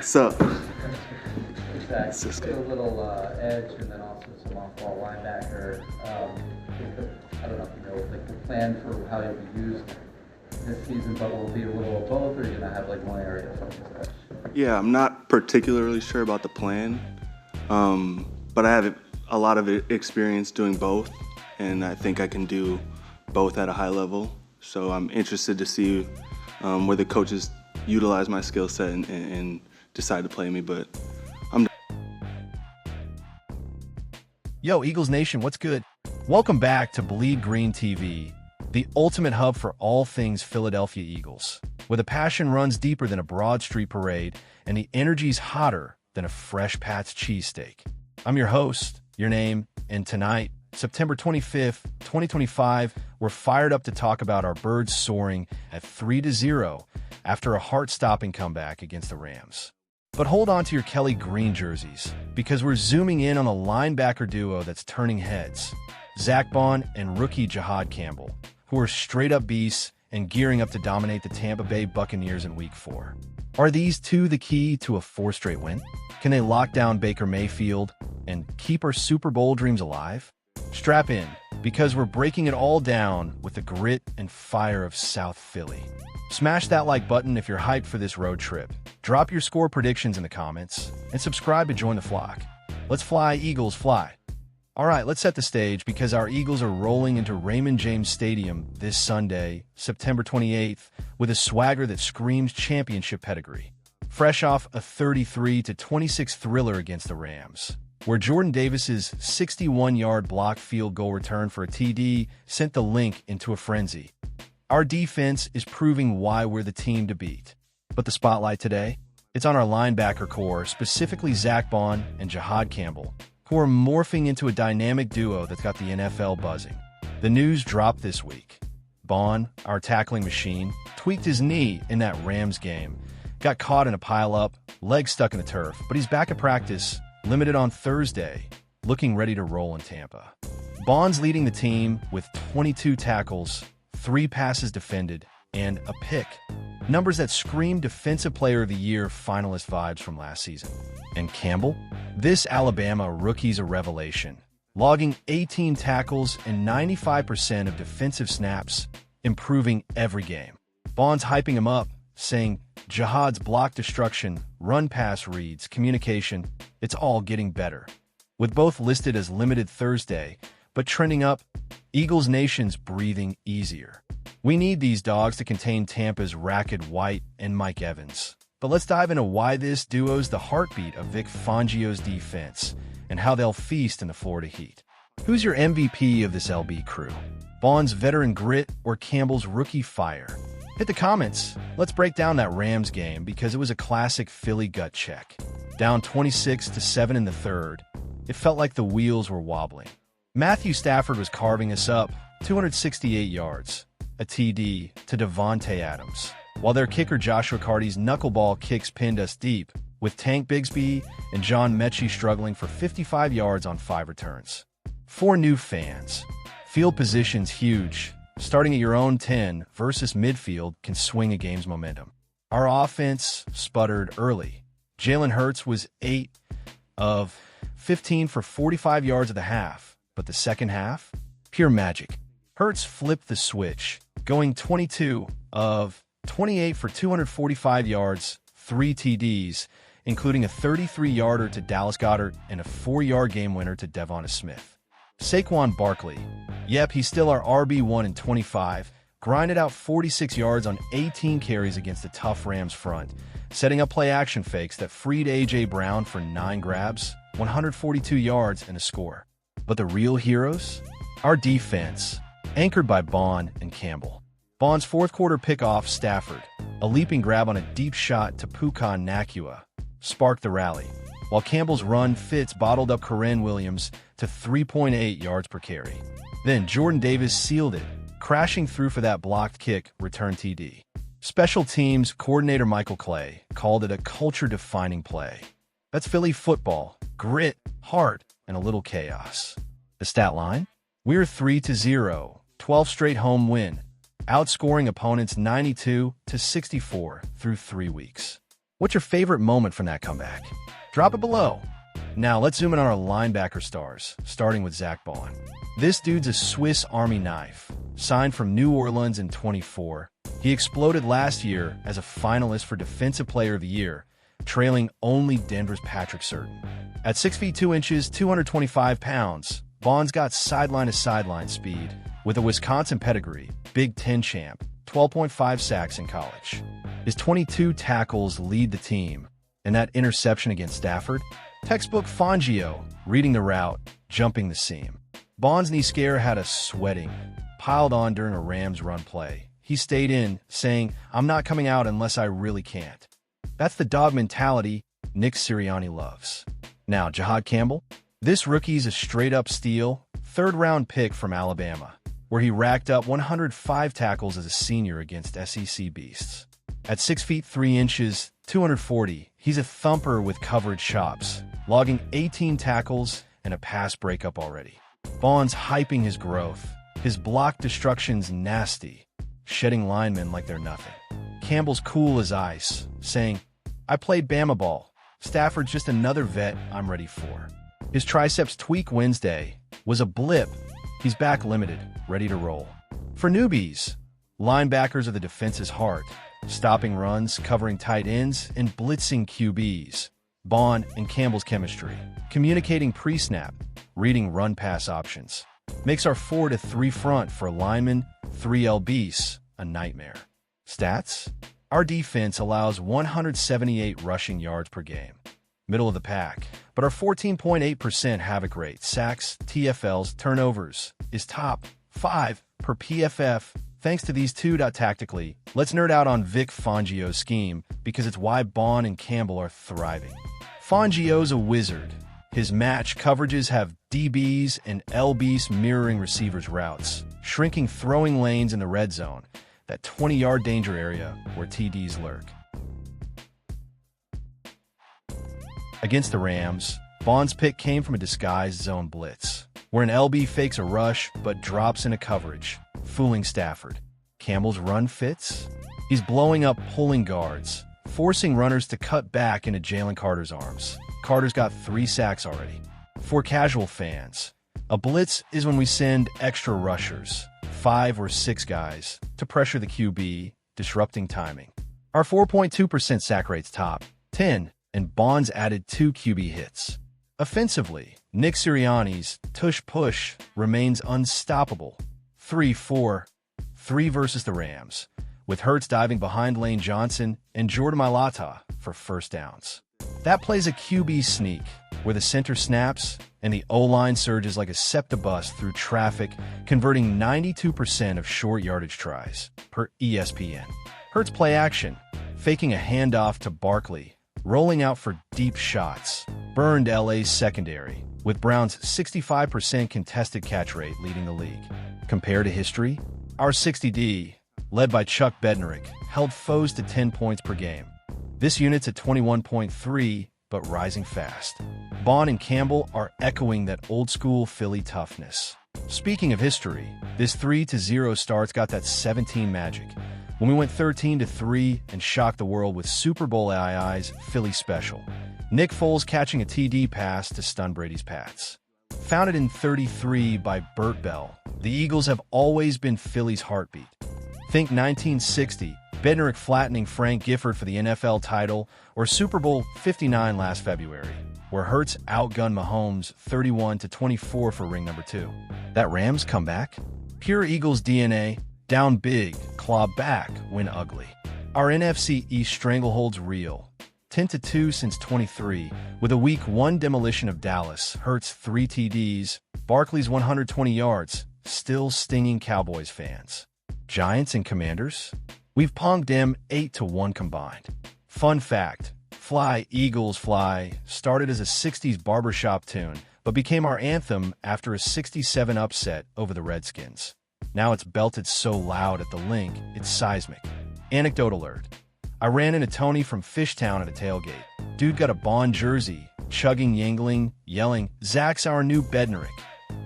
So, Zach, Cisco. a little edge and then also some off-ball linebacker. I don't know if you know like the plan for how you'll be used this season, but will it be a little of both, or are you gonna have like one area of focus? Yeah, I'm not particularly sure about the plan, but I have a lot of experience doing both, and I think I can do both at a high level. So I'm interested to see where the coaches utilize my skill set and decide to play me, but I'm. Yo, Eagles Nation, what's good? Welcome back to Bleed Green TV, the ultimate hub for all things Philadelphia Eagles, where the passion runs deeper than a Broad Street parade and the energy's hotter than a fresh Pat's cheesesteak. I'm your host, your name, and tonight, September 25th, 2025, we're fired up to talk about our birds soaring at 3-0 after a heart-stopping comeback against the Rams. But hold on to your Kelly Green jerseys, because we're zooming in on a linebacker duo that's turning heads, Zack Baun and rookie Jahad Campbell, who are straight-up beasts and gearing up to dominate the Tampa Bay Buccaneers in Week 4. Are these two the key to a 4th-straight win? Can they lock down Baker Mayfield and keep our Super Bowl dreams alive? Strap in, because we're breaking it all down with the grit and fire of South Philly. Smash that like button if you're hyped for this road trip. Drop your score predictions in the comments, and subscribe to join the flock. Let's fly, Eagles, fly. All right, let's set the stage because our Eagles are rolling into Raymond James Stadium this Sunday, September 28th, with a swagger that screams championship pedigree. Fresh off a 33-26 thriller against the Rams, where Jordan Davis's 61-yard block field goal return for a TD sent the Link into a frenzy. Our defense is proving why we're the team to beat. But the spotlight today? It's on our linebacker core, specifically Zack Baun and Jahad Campbell, who are morphing into a dynamic duo that's got the NFL buzzing. The news dropped this week. Baun, our tackling machine, tweaked his knee in that Rams game, got caught in a pileup, leg stuck in the turf, but he's back at practice, limited on Thursday, looking ready to roll in Tampa. Baun's leading the team with 22 tackles, 3 passes defended, and a pick. Numbers that scream Defensive Player of the Year finalist vibes from last season. And Campbell? This Alabama rookie's a revelation, logging 18 tackles and 95% of defensive snaps, improving every game. Baun's hyping him up, saying Jahad's block destruction, run-pass reads, communication, it's all getting better. With both listed as limited Thursday, but trending up, Eagles Nation's breathing easier. We need these dogs to contain Tampa's Racked White and Mike Evans. But let's dive into why this duo's the heartbeat of Vic Fangio's defense and how they'll feast in the Florida Heat. Who's your MVP of this LB crew? Baun's veteran grit or Campbell's rookie fire? Hit the comments. Let's break down that Rams game because it was a classic Philly gut check. Down 26-7 in the third, it felt like the wheels were wobbling. Matthew Stafford was carving us up, 268 yards, a TD to Devontae Adams, while their kicker Joshua Carty's knuckleball kicks pinned us deep, with Tank Bigsby and John Mechie struggling for 55 yards on 5 returns. 4 new fans. Field position's huge. Starting at your own 10 versus midfield can swing a game's momentum. Our offense sputtered early. Jalen Hurts was 8 of 15 for 45 yards at the half, but the second half? Pure magic. Hurts flipped the switch, going 22 of 28 for 245 yards, 3 TDs, including a 33-yarder to Dallas Goedert and a 4-yard game winner to Devonta Smith. Saquon Barkley. Yep, he's still our RB1 in 25, grinded out 46 yards on 18 carries against a tough Rams front, setting up play-action fakes that freed A.J. Brown for 9 grabs, 142 yards, and a score. But the real heroes? Our defense, anchored by Baun and Campbell. Baun's fourth-quarter pickoff, Stafford, a leaping grab on a deep shot to Puka Nacua, sparked the rally, while Campbell's run Fitz bottled up Karen Williams to 3.8 yards per carry. Then Jordan Davis sealed it, crashing through for that blocked kick return TD. Special teams coordinator Michael Clay called it a culture-defining play. That's Philly football, grit, heart, and a little chaos. The stat line? We're 3-0, 12 straight home win, outscoring opponents 92-64 through 3 weeks. What's your favorite moment from that comeback? Drop it below. Now, let's zoom in on our linebacker stars, starting with Zack Baun. This dude's a Swiss Army knife. Signed from New Orleans in 24, he exploded last year as a finalist for Defensive Player of the Year, trailing only Denver's Patrick Surtain. At 6 feet 2 inches, 225 pounds, Baun's got sideline-to-sideline speed. With a Wisconsin pedigree, Big Ten champ, 12.5 sacks in college. His 22 tackles lead the team, and that interception against Stafford? Textbook Fangio, reading the route, jumping the seam. Baun's knee scare had us sweating, piled on during a Rams run play. He stayed in, saying, "I'm not coming out unless I really can't." That's the dog mentality Nick Sirianni loves. Now, Jahad Campbell? This rookie's a straight-up steal, third-round pick from Alabama, where he racked up 105 tackles as a senior against SEC beasts. At 6 feet 3 inches, 240, he's a thumper with coverage chops, logging 18 tackles and a pass breakup already. Baun's hyping his growth. His block destruction's nasty, shedding linemen like they're nothing. Campbell's cool as ice, saying, "I played Bama ball. Stafford's just another vet I'm ready for." His triceps tweak Wednesday was a blip. He's back limited, ready to roll. For newbies, linebackers are the defense's heart, stopping runs, covering tight ends, and blitzing QBs. Baun and Campbell's chemistry, communicating pre-snap, reading run-pass options, makes our 4-3 front for linemen, 3 LBs, a nightmare. Stats? Our defense allows 178 rushing yards per game, middle of the pack, but our 14.8% havoc rate, sacks, TFLs, turnovers, is top 5 per PFF. Thanks to these two. Tactically, let's nerd out on Vic Fangio's scheme because it's why Baun and Campbell are thriving. Fangio's a wizard. His match coverages have DBs and LBs mirroring receivers' routes, shrinking throwing lanes in the red zone, that 20-yard danger area where TDs lurk. Against the Rams, Baun's pick came from a disguised zone blitz, where an LB fakes a rush but drops into coverage, fooling Stafford. Campbell's run fits? He's blowing up pulling guards, forcing runners to cut back into Jalen Carter's arms. Carter's got 3 sacks already. For casual fans, a blitz is when we send extra rushers, 5 or 6 guys, to pressure the QB, disrupting timing. Our 4.2% sack rate's top 10, and Baun's added 2 QB hits. Offensively, Nick Sirianni's tush-push remains unstoppable. 3-4-3 versus the Rams, with Hurts diving behind Lane Johnson and Jordan Mailata for first downs. That plays a QB sneak, where the center snaps and the O-line surges like a septibus through traffic, converting 92% of short yardage tries, per ESPN. Hurts play action, faking a handoff to Barkley, rolling out for deep shots, burned LA's secondary, with Brown's 65% contested catch rate leading the league. Compared to history, our 60D, led by Chuck Bednarik, held foes to 10 points per game. This unit's at 21.3, but rising fast. Baun and Campbell are echoing that old-school Philly toughness. Speaking of history, this 3-0 start's got that 17 magic, when we went 13-3 and shocked the world with Super Bowl AI's Philly special. Nick Foles catching a TD pass to stun Brady's Pats. Founded in 33 by Burt Bell, the Eagles have always been Philly's heartbeat. Think 1960, Bednarik flattening Frank Gifford for the NFL title, or Super Bowl 59 last February, where Hurts outgunned Mahomes 31-24 for ring number 2. That Rams comeback? Pure Eagles DNA, down big, claw back, win ugly. Our NFC East stranglehold's real. 10-2 since 23, with a Week 1 demolition of Dallas, Hurts 3 TDs, Barkley's 120 yards, still stinging Cowboys fans. Giants and Commanders? We've ponged them 8-1 combined. Fun fact, Fly, Eagles Fly started as a 60s barbershop tune, but became our anthem after a 67 upset over the Redskins. Now it's belted so loud at the link, it's seismic. Anecdote alert. I ran into Tony from Fishtown at a tailgate. Dude got a Baun jersey, chugging, yangling, yelling, "Zach's our new Bednarik."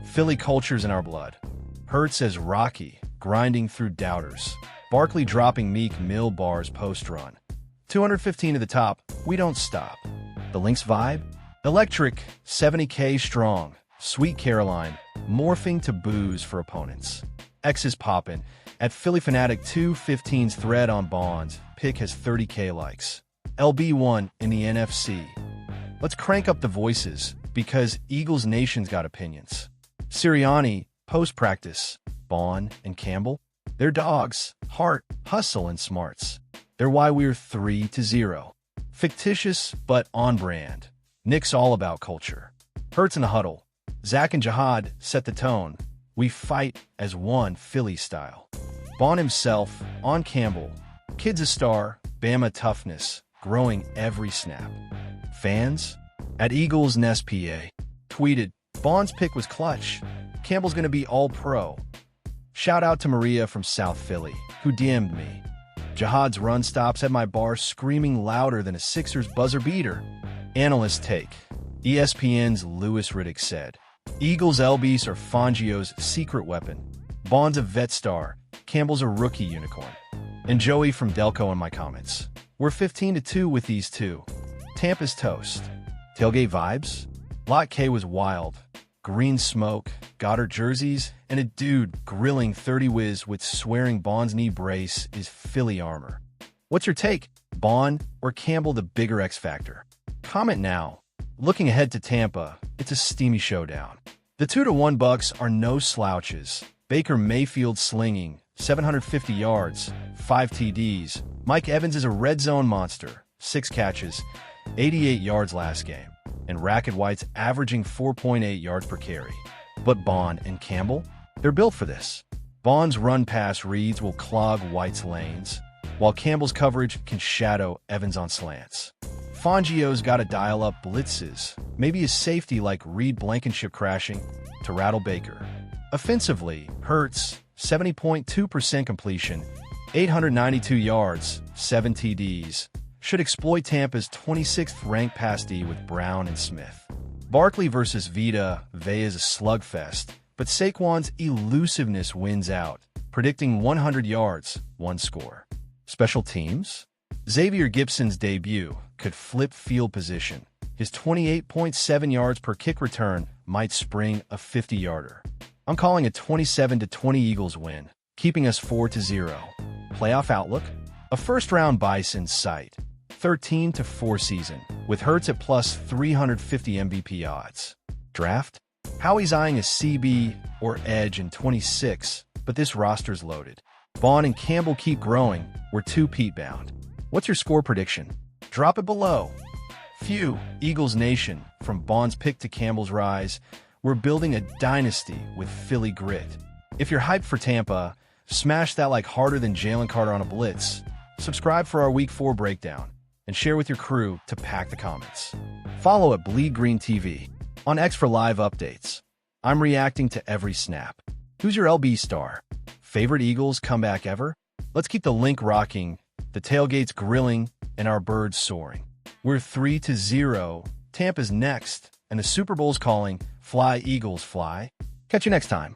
Philly culture's in our blood. Hurts as Rocky, grinding through doubters. Barkley dropping Meek Mill bars post-run. 215 to the top, we don't stop. The Lynx vibe? Electric, 70K strong, Sweet Caroline, morphing to booze for opponents. X is poppin'. At Philly Fanatic 215's thread on Bonds, pick has 30K likes. LB1 in the NFC. Let's crank up the voices, because Eagles Nation's got opinions. Sirianni, post-practice, Baun and Campbell, they're dogs, heart, hustle, and smarts. They're why we're 3-0. Fictitious, but on brand. Nick's all about culture. Hurts in the huddle. Zack and Jihad set the tone. We fight as one Philly style. Baun himself, on Campbell. Kid's a star, Bama toughness, growing every snap. Fans? At Eagles Nest PA, tweeted, Baun's pick was clutch. Campbell's gonna be all-pro. Shout out to Maria from South Philly, who DM'd me. Jihad's run stops had my bar screaming louder than a Sixers buzzer beater. Analyst take. ESPN's Louis Riddick said, Eagles LBs are Fangio's secret weapon. Baun's a vet star. Campbell's a rookie unicorn. And Joey from Delco in my comments. We're 15-2 with these two. Tampa's toast. Tailgate vibes? Lot K was wild. Green smoke, Goddard jerseys, and a dude grilling 30 whiz with swearing Baun's knee brace is Philly armor. What's your take? Baun or Campbell the bigger X factor? Comment now. Looking ahead to Tampa, it's a steamy showdown. The 2-1 Bucks are no slouches. Baker Mayfield slinging, 750 yards, 5 TDs. Mike Evans is a red zone monster, 6 catches, 88 yards last game. And Rackett White's averaging 4.8 yards per carry. But Baun and Campbell? They're built for this. Baun's run-pass reads will clog White's lanes, while Campbell's coverage can shadow Evans on slants. Fangio's got to dial up blitzes, maybe a safety like Reed Blankenship crashing to rattle Baker. Offensively, Hurts, 70.2% completion, 892 yards, 7 TDs, should exploit Tampa's 26th ranked pass D with Brown and Smith. Barkley versus Vita Vea is a slugfest, but Saquon's elusiveness wins out, predicting 100 yards, 1 score. Special teams? Xavier Gibson's debut could flip field position. His 28.7 yards per kick return might spring a 50-yarder. I'm calling a 27-20 Eagles win, keeping us 4-0. Playoff outlook? A first-round Bice in sight. 13-4 season, with Hurts at plus 350 MVP odds. Draft? Howie's eyeing a CB or edge in 26, but this roster's loaded. Baun and Campbell keep growing. We're 2-peat bound. What's your score prediction? Drop it below. Phew, Eagles Nation, from Baun's pick to Campbell's rise, we're building a dynasty with Philly grit. If you're hyped for Tampa, smash that like harder than Jalen Carter on a blitz. Subscribe for our Week 4 breakdown, and share with your crew to pack the comments. Follow at Bleed Green TV on X for live updates. I'm reacting to every snap. Who's your LB star? Favorite Eagles comeback ever? Let's keep the link rocking, the tailgates grilling, and our birds soaring. We're 3-0. Tampa's next, and the Super Bowl's calling. Fly, Eagles, fly. Catch you next time.